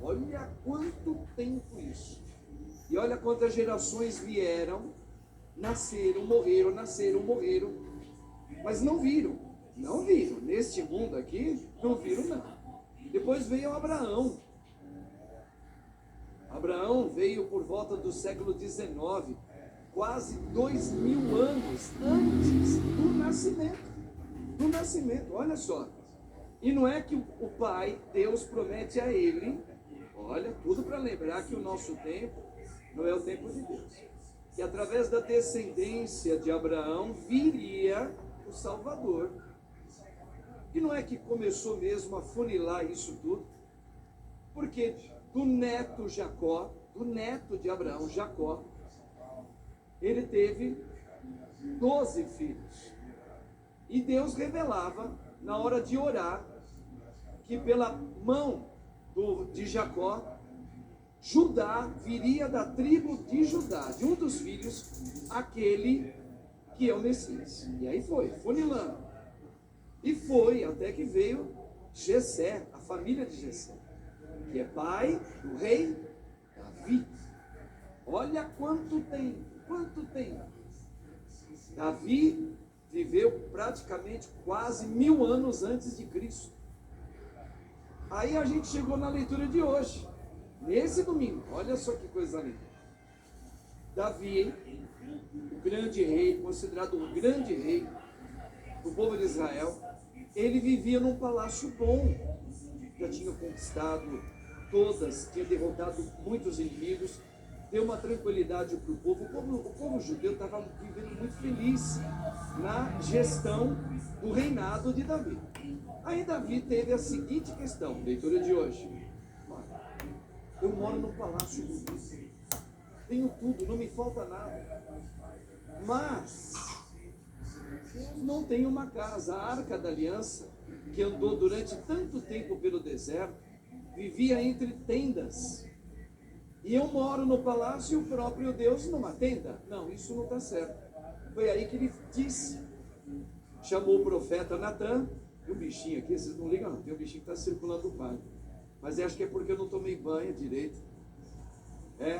Olha quanto tempo isso. E olha quantas gerações vieram, nasceram, morreram, mas não viram. Não viram. Neste mundo aqui, não viram não. Depois veio Abraão. Abraão veio por volta do século XIX, quase 2000 anos antes do nascimento. Do nascimento, olha só. E não é que o Pai, Deus, promete a ele, olha, tudo para lembrar que o nosso tempo não é o tempo de Deus. Que através da descendência de Abraão viria o Salvador. E não é que começou mesmo a funilar isso tudo, porque do neto Jacó, do neto de Abraão, Jacó, ele teve 12 filhos. E Deus revelava, na hora de orar, que pela mão de Jacó, Judá viria da tribo de Judá, de um dos filhos, aquele que é o Messias. E aí foi, funilando. E foi até que veio Jessé, a família de Jessé, que é pai do rei Davi. Olha quanto tempo. Davi viveu praticamente quase 1000 anos antes de Cristo. Aí a gente chegou na leitura de hoje, nesse domingo. Olha só que coisa linda. Davi, o grande rei, considerado o grande rei do povo de Israel, ele vivia num palácio bom. Já tinha conquistado todas, tinha derrotado muitos inimigos, deu uma tranquilidade para o povo. O povo judeu estava vivendo muito feliz na gestão do reinado de Davi. Aí Davi teve a seguinte questão, leitura de hoje: eu moro num palácio bonito, tenho tudo, não me falta nada, mas eu não tenho uma casa. A Arca da Aliança, que andou durante tanto tempo pelo deserto, vivia entre tendas. E eu moro no palácio e o próprio Deus numa tenda. Não, isso não está certo. Foi aí que ele disse, chamou o profeta Natan. Tem um bichinho aqui, vocês não ligam não, tem um bichinho que está circulando o palio. Mas acho que é porque eu não tomei banho direito.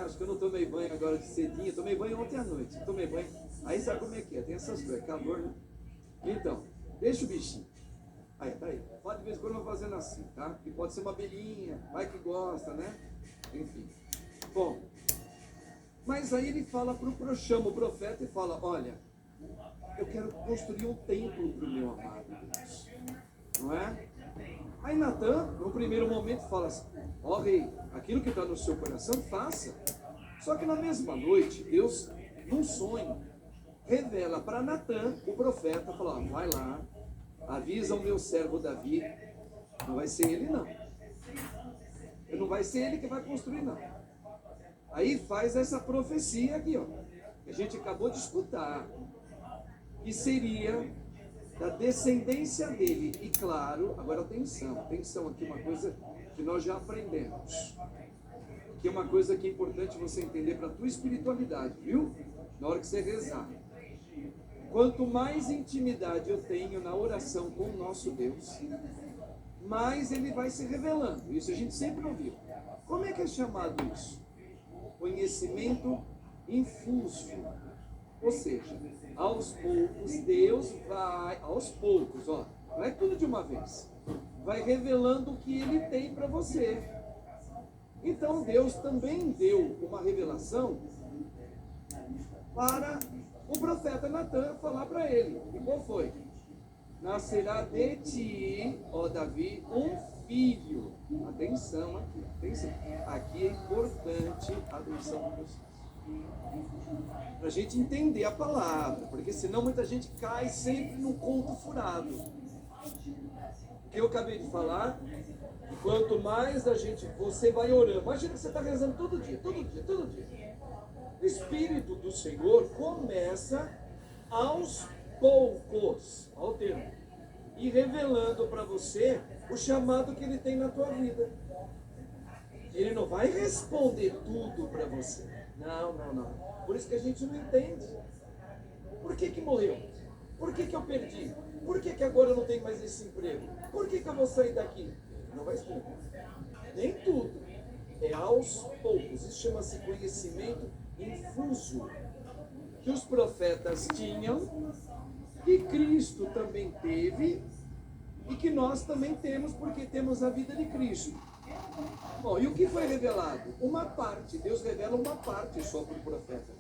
Acho que eu não tomei banho agora de cedinho. Tomei banho ontem à noite. Tomei banho. Aí sabe como é que é? Tem essas coisas, calor, né? Então, deixa o bichinho. Aí, tá aí. Pode de vez em quando eu fazendo assim, tá? Que pode ser uma abelhinha, vai que gosta, né? Enfim. Bom, mas aí ele fala chama o profeta e fala: olha, eu quero construir um templo para o meu amado Deus. Não é? Aí Natan, no primeiro momento, fala assim: ó rei, aquilo que está no seu coração, faça. Só que na mesma noite, Deus, num sonho, revela para Natan, o profeta, fala: ó, vai lá, avisa o meu servo Davi, não vai ser ele não. Não vai ser ele que vai construir não. Aí faz essa profecia aqui, ó, que a gente acabou de escutar, que seria da descendência dele. E claro, agora atenção aqui, uma coisa que nós já aprendemos, que é uma coisa que é importante você entender para a tua espiritualidade, viu? Na hora que você rezar. Quanto mais intimidade eu tenho na oração com o nosso Deus, mais ele vai se revelando. Isso a gente sempre ouviu. Como é que é chamado isso? Conhecimento infuso. Ou seja, aos poucos, Deus vai, aos poucos, ó, não é tudo de uma vez, vai revelando o que ele tem para você. Então Deus também deu uma revelação para o profeta Natan falar para ele. E qual foi? Nascerá de ti, ó Davi, um filho. Atenção aqui, atenção. Aqui é importante a atenção de vocês, para a gente entender a palavra, porque senão muita gente cai sempre num conto furado. O que eu acabei de falar, quanto mais você vai orando, imagina que você está rezando todo dia. O Espírito do Senhor começa aos poucos, ao termo, e revelando para você o chamado que ele tem na tua vida. Ele não vai responder tudo para você. Não. Por isso que a gente não entende. Por que morreu? Por que eu perdi? Por que agora eu não tenho mais esse emprego? Por que eu vou sair daqui? Não vai explicar. Nem tudo. aos poucos. Isso chama-se conhecimento infuso, que os profetas tinham, que Cristo também teve e que nós também temos, porque temos a vida de Cristo. Bom, e o que foi revelado? Uma parte. Deus revela uma parte só para o profeta.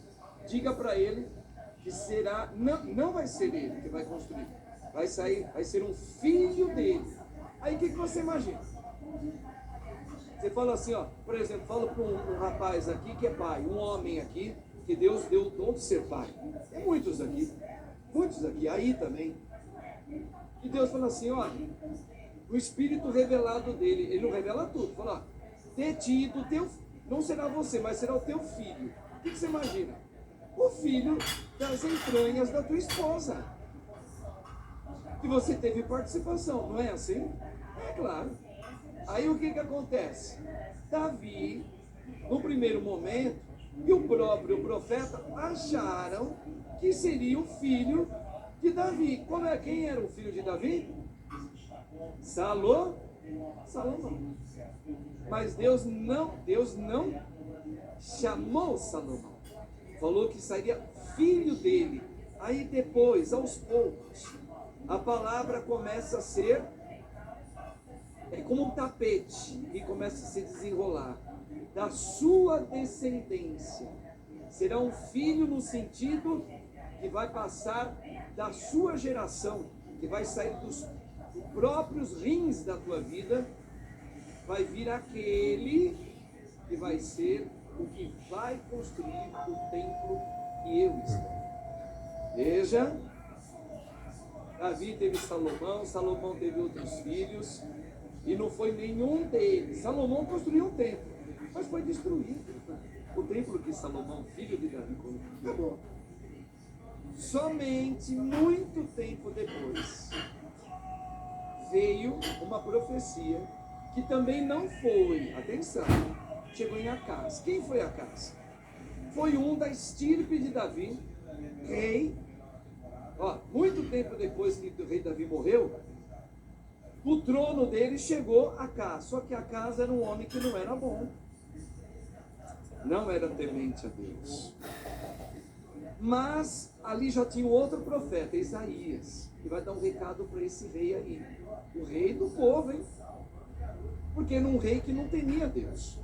Diga para ele que será, não vai ser ele que vai construir, vai ser um filho dele. Aí o que você imagina? Você fala assim, ó, por exemplo, fala para um rapaz aqui que é pai, um homem aqui, que Deus deu o dom de ser pai. Tem muitos aqui, aí também. E Deus fala assim, olha, o Espírito revelado dele, ele não revela tudo, fala, ó, de ti, do teu, não será você, mas será o teu filho. O que você imagina? O filho das entranhas da tua esposa. Que você teve participação, não é assim? É claro. Aí o que acontece? Davi, no primeiro momento, e o próprio profeta acharam que seria o filho de Davi. Quem era o filho de Davi? Salomão. Mas Deus não chamou Salomão. Falou que seria filho dele. Aí depois, aos poucos, a palavra começa a ser como um tapete e começa a se desenrolar. Da sua descendência será um filho no sentido que vai passar da sua geração, que vai sair dos próprios rins da tua vida, vai vir aquele que vai ser o que vai construir o templo que eu estou. Veja, Davi teve Salomão teve outros filhos, e não foi nenhum deles. Salomão construiu um templo, mas foi destruído. O templo que Salomão, filho de Davi, acabou. Somente muito tempo depois veio uma profecia que também não foi, atenção, chegou em Acás. Quem foi Acás? Foi um da estirpe de Davi, rei. Muito tempo depois que o rei Davi morreu, o trono dele chegou Acás. Só que Acás era um homem que não era bom, não era temente a Deus. Mas ali já tinha um outro profeta, Isaías, que vai dar um recado para esse rei aí, o rei do povo, hein? Porque era um rei que não temia Deus.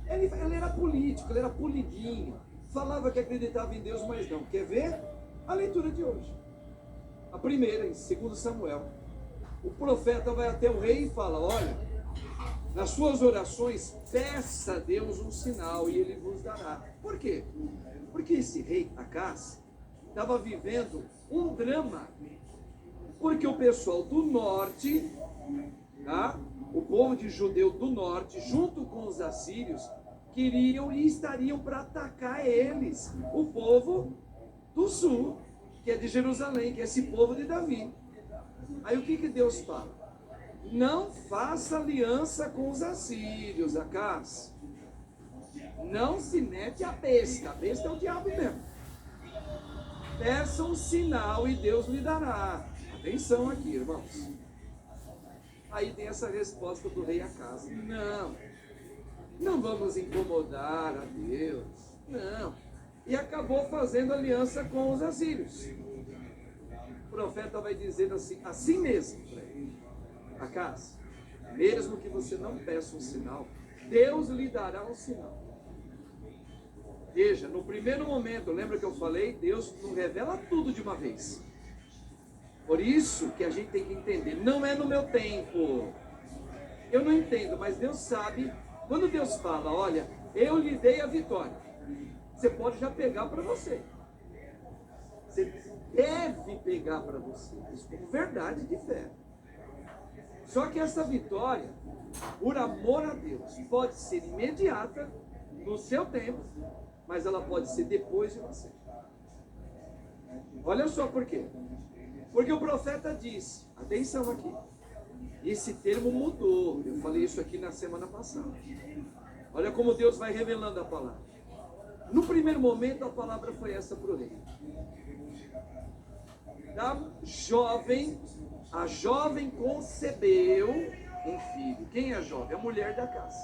Ele era político, ele era polidinho, falava que acreditava em Deus, mas não. Quer ver? A leitura de hoje, a primeira, em 2 Samuel. O profeta vai até o rei e fala, olha, nas suas orações, peça a Deus um sinal e ele vos dará. Por quê? Porque esse rei, Acás, estava vivendo um drama. Porque o pessoal do norte, tá? O povo de judeu do norte, junto com os assírios, queriam e estariam para atacar eles. O povo do sul, que é de Jerusalém, que é esse povo de Davi. Aí o que Deus fala? Não faça aliança com os assírios, Acás. Não se mete a besta é o diabo mesmo. Peça um sinal e Deus lhe dará. Atenção aqui, irmãos. Aí tem essa resposta do rei Acás. Não vamos incomodar a Deus. Não. E acabou fazendo aliança com os assírios. O profeta vai dizer assim mesmo para ele: Acás, mesmo que você não peça um sinal, Deus lhe dará um sinal. Veja, no primeiro momento, lembra que eu falei? Deus não revela tudo de uma vez. Por isso que a gente tem que entender, não é no meu tempo. Eu não entendo, mas Deus sabe. Quando Deus fala, olha, eu lhe dei a vitória, você pode já pegar para você. Você deve pegar para você, isso como verdade de fé. Só que essa vitória, por amor a Deus, pode ser imediata, no seu tempo, mas ela pode ser depois de você. Olha só por quê. Porque o profeta disse, atenção aqui, esse termo mudou, eu falei isso aqui na semana passada. Olha como Deus vai revelando a palavra. No primeiro momento a palavra foi essa para o rei. A jovem concebeu um filho. Quem é a jovem? A mulher da casa.